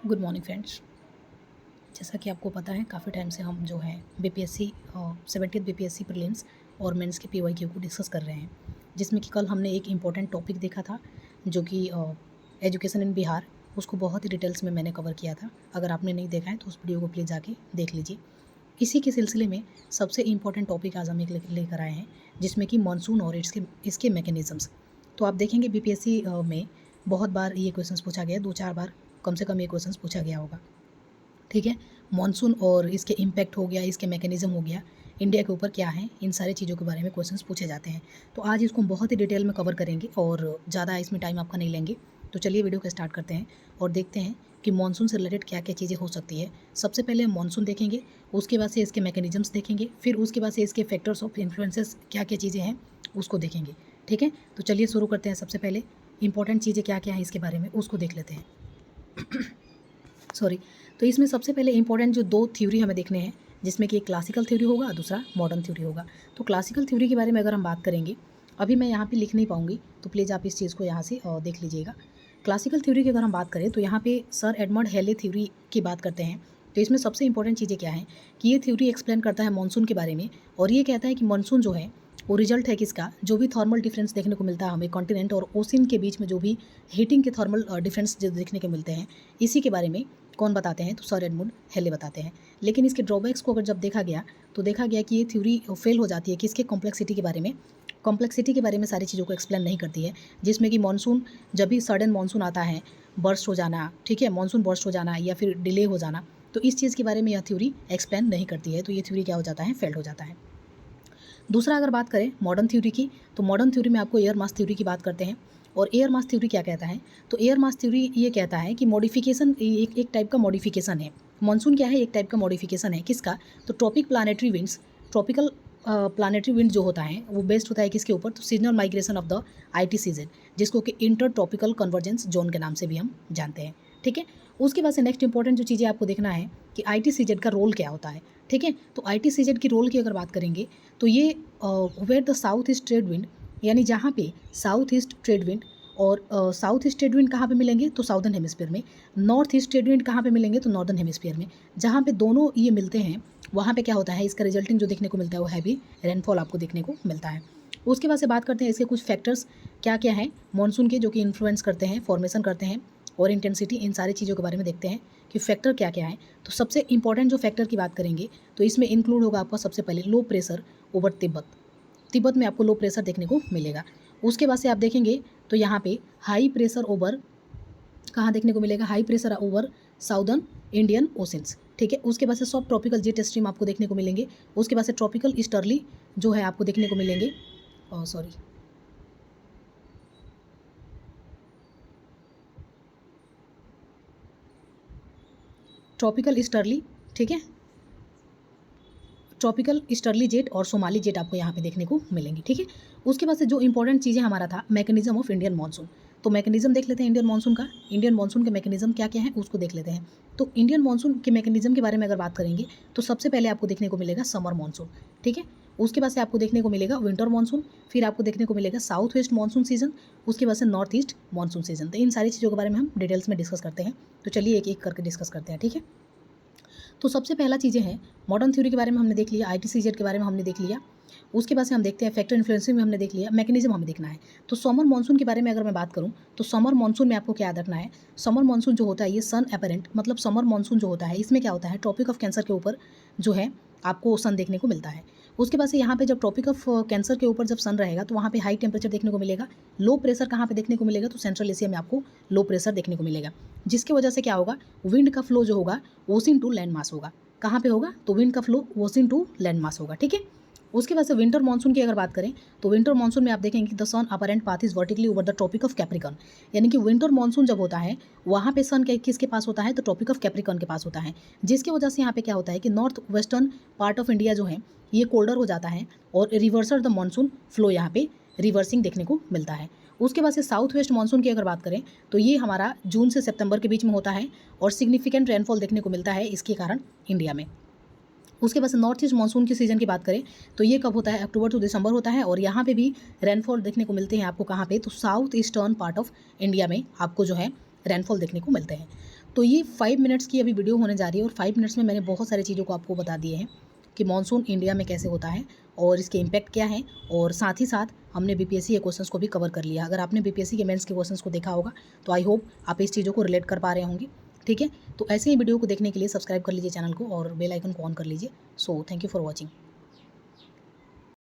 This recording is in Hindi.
Good morning friends. जैसा कि आपको पता है काफ़ी टाइम से हम जो है बीपीएससी 70th बीपीएससी प्रीलिम्स और मेंस के पीवाईक्यू को डिस्कस कर रहे हैं, जिसमें कि कल हमने एक इम्पॉर्टेंट टॉपिक देखा था जो कि एजुकेशन इन बिहार। उसको बहुत ही डिटेल्स में मैंने कवर किया था। अगर आपने नहीं देखा है तो उस वीडियो को प्लीज़ जाके देख लीजिए। इसी के सिलसिले में सबसे इम्पॉर्टेंट टॉपिक आज हम एक लेकर आए हैं, जिसमें कि मानसून और इसके मैकेनिज़म्स। तो आप देखेंगे बीपीएससी में बहुत बार ये क्वेश्चंस पूछा गया, 2-4 बार कम से कम ये क्वेश्चंस पूछा गया होगा। ठीक है, मानसून और इसके इम्पैक्ट हो गया, इसके मैकेनिज़्म हो गया, इंडिया के ऊपर क्या है, इन सारी चीज़ों के बारे में क्वेश्चंस पूछे जाते हैं। तो आज इसको हम बहुत ही डिटेल में कवर करेंगे और ज़्यादा इसमें टाइम आपका नहीं लेंगे। तो चलिए वीडियो को स्टार्ट करते हैं और देखते हैं कि मानसून से रिलेटेड क्या क्या चीज़ें हो सकती है। सबसे पहले हम मानसून देखेंगे, उसके बाद से इसके मैकेनिज़म्स देखेंगे, फिर उसके बाद से इसके फैक्टर्स ऑफ इन्फ्लुएंसेस क्या क्या चीज़ें हैं उसको देखेंगे। ठीक है, तो चलिए शुरू करते हैं। सबसे पहले इंपॉर्टेंट चीज़ें क्या क्या हैं इसके बारे में उसको देख लेते हैं। सॉरी। तो इसमें सबसे पहले इंपॉर्टेंट जो 2 थ्योरी हमें देखने हैं, जिसमें कि एक क्लासिकल थ्योरी होगा, दूसरा मॉडर्न थ्योरी होगा। तो क्लासिकल थ्योरी के बारे में अगर हम बात करेंगे, अभी मैं यहाँ पे लिख नहीं पाऊँगी, तो प्लीज़ आप इस चीज़ को यहाँ से देख लीजिएगा। क्लासिकल थ्योरी की अगर हम बात करें तो यहाँ पे सर एडमंड हेले थ्योरी की बात करते हैं। तो इसमें सबसे इंपॉर्टेंट चीज़ें क्या हैं कि ये थ्योरी एक्सप्लेन करता है मानसून के बारे में, और ये कहता है कि मानसून जो है वो रिजल्ट है किसका, जो भी थर्मल डिफरेंस देखने को मिलता है हमें कॉन्टिनेंट और ओशन के बीच में, जो भी हीटिंग के थर्मल डिफरेंस जो देखने को मिलते हैं, इसी के बारे में कौन बताते हैं, तो सर एडमंड हेले बताते हैं। लेकिन इसके ड्रॉबैक्स को अगर जब देखा गया तो देखा गया कि ये थ्योरी फेल हो जाती है कि इसके कॉम्प्लेक्सिटी के बारे में सारी चीज़ों को एक्सप्लेन नहीं करती है, जिसमें कि मानसून जब भी सडन मानसून आता है, बर्स्ट हो जाना, ठीक है, मानसून बर्स्ट हो जाना या फिर डिले हो जाना, तो इस चीज़ के बारे में यह थ्योरी एक्सप्लेन नहीं करती है। तो ये थ्योरी क्या हो जाता है, फेल्ड हो जाता है। दूसरा अगर बात करें मॉडर्न थ्योरी की, तो मॉडर्न थ्योरी में आपको एयर मास थ्योरी की बात करते हैं। और एयर मास थ्योरी क्या कहता है, तो एयर मास थ्योरी ये कहता है कि मॉडिफिकेशन एक टाइप का मॉडिफिकेशन है। मानसून क्या है, एक टाइप का मॉडिफिकेशन है किसका, तो tropic planetary winds, tropical planetary wind जो होता है वो बेस्ड होता है किसके ऊपर, तो seasonal migration of the IT season, जिसको कि इंटर ट्रॉपिकल कन्वर्जेंस जोन के नाम से भी हम जानते हैं। ठीक है, उसके बाद से नेक्स्ट इंपॉर्टेंट जो चीज़ें आपको देखना है कि आईटी सीजन का रोल क्या होता है। ठीक है, तो आईटी सीजन की रोल की अगर बात करेंगे तो ये where the south east trade wind, यानी जहाँ पे साउथ ईस्ट ट्रेड विंड और साउथ ईस्ट ट्रेड विंड कहाँ पे मिलेंगे, तो साउदर्न हेमिस्फीयर में। नॉर्थ ईस्ट ट्रेड विंड कहाँ पे मिलेंगे, तो नॉर्दर्न हेमिस्फीयर में। जहाँ पे दोनों ये मिलते हैं वहाँ पे क्या होता है, इसका रिजल्टिंग जो देखने को मिलता है वो हैवी रेनफॉल आपको देखने को मिलता है। उसके बाद से बात करते हैं इसके कुछ फैक्टर्स क्या क्या हैं मानसून के, जो कि इन्फ्लुएंस करते हैं, फॉर्मेशन करते हैं और इंटेंसिटी, इन सारी चीज़ों के बारे में देखते हैं कि फैक्टर क्या क्या है। तो सबसे इंपॉर्टेंट जो फैक्टर की बात करेंगे तो इसमें इंक्लूड होगा आपका सबसे पहले लो प्रेशर ओवर तिब्बत में आपको लो प्रेशर देखने को मिलेगा। उसके बाद से आप देखेंगे तो यहाँ पे हाई प्रेशर ओवर कहाँ देखने को मिलेगा, high pressure over southern Indian oceans. ठीक है, उसके बाद से सब ट्रॉपिकल जेट स्ट्रीम आपको देखने को मिलेंगे। उसके बाद से ट्रॉपिकल ईस्टर्ली जो है आपको देखने को मिलेंगे, सॉरी ट्रॉपिकल ईस्टर्ली, ठीक है, ट्रॉपिकल ईस्टर्ली जेट और सोमाली जेट आपको यहाँ पे देखने को मिलेंगे। ठीक है, उसके बाद से जो इंपॉर्टेंट चीज़ें हमारा था मैकेनिज्म ऑफ इंडियन मानसून, तो मैकेनिज्म देख लेते हैं इंडियन मानसून का। इंडियन मानसून के मैकेनिज्म क्या क्या है उसको देख लेते हैं। तो इंडियन मानसून के मैकेनिज्म के बारे में अगर बात करेंगे तो सबसे पहले आपको देखने को मिलेगा समर मानसून। ठीक है, उसके बाद से आपको देखने को मिलेगा विंटर मानसून, फिर आपको देखने को मिलेगा साउथ वेस्ट मानसून सीजन, उसके बाद से नॉर्थ ईस्ट मानसून सीजन। तो इन सारी चीज़ों के बारे में हम डिटेल्स में डिस्कस करते हैं। तो चलिए एक एक करके डिस्कस करते हैं। ठीक है, तो सबसे पहला चीज़ें हैं मॉडर्न थ्योरी के बारे में हमने देख लिया, आईटीसीजेड के बारे में हमने देख लिया। उसके बाद से हम देखते हैं फैक्टर इन्फ्लुएंसिंग में हमने देख लिया, मैकेनिज्म हमें देखना है। तो समर मानसून के बारे में अगर मैं बात करूं तो समर मानसून में आपको क्या याद रखना है, समर मानसून जो होता है ये सन अपेरेंट, मतलब समर मानसून जो होता है इसमें क्या होता है, ट्रॉपिक ऑफ कैंसर के ऊपर जो है आपको सन देखने को मिलता है। उसके बाद से यहाँ पे जब ट्रॉपिक ऑफ कैंसर के ऊपर जब सन रहेगा तो वहाँ पे हाई टेम्परेचर देखने को मिलेगा। लो प्रेशर कहाँ पे देखने को मिलेगा, तो सेंट्रल एशिया में आपको लो प्रेशर देखने को मिलेगा, जिसकी वजह से क्या होगा, विंड का फ्लो जो होगा ओशन टू लैंड मास होगा। कहाँ पे होगा, तो विंड का flow ocean to land mass होगा। ठीक है, उसके बाद से विंटर मानसून की अगर बात करें तो विंटर मानसून में आप देखेंगे कि the sun apparent path is vertically over the tropic of Capricorn, यानी कि विंटर मानसून जब होता है वहाँ पे सन किसके पास होता है, तो ट्रॉपिक ऑफ कैप्रिकॉन के पास होता है, जिसकी वजह से यहाँ पे क्या होता है कि north western part of India जो है ये कोल्डर हो जाता है और रिवर्सल द मानसून फ्लो यहाँ पे रिवर्सिंग देखने को मिलता है। उसके बाद से साउथ वेस्ट मानसून की अगर बात करें तो ये हमारा जून से सितंबर के बीच में होता है और सिग्निफिकेंट रेनफॉल देखने को मिलता है इसके कारण इंडिया में। उसके बाद से नॉर्थ ईस्ट मानसून की सीज़न की बात करें तो ये कब होता है, अक्टूबर टू दिसंबर होता है, और यहाँ पे भी रेनफॉल देखने को मिलते हैं आपको कहाँ पे, तो south eastern part of India में आपको जो है रेनफॉल देखने को मिलते हैं। तो ये 5 मिनट्स की अभी वीडियो होने जा रही है और 5 मिनट्स में मैंने बहुत सारी चीज़ों को आपको बता दिए हैं कि मॉनसून इंडिया में कैसे होता है और इसके इम्पैक्ट क्या है, और साथ ही साथ हमने बीपीएससी के क्वेश्चंस को भी कवर कर लिया। अगर आपने बीपीएससी के मेंस के क्वेश्चंस को देखा होगा तो आई होप आप इस चीज़ों को रिलेट कर पा रहे होंगे। ठीक है, तो ऐसे ही वीडियो को देखने के लिए सब्सक्राइब कर लीजिए चैनल को और बेल आइकन को ऑन कर लीजिए। So thank you for watching.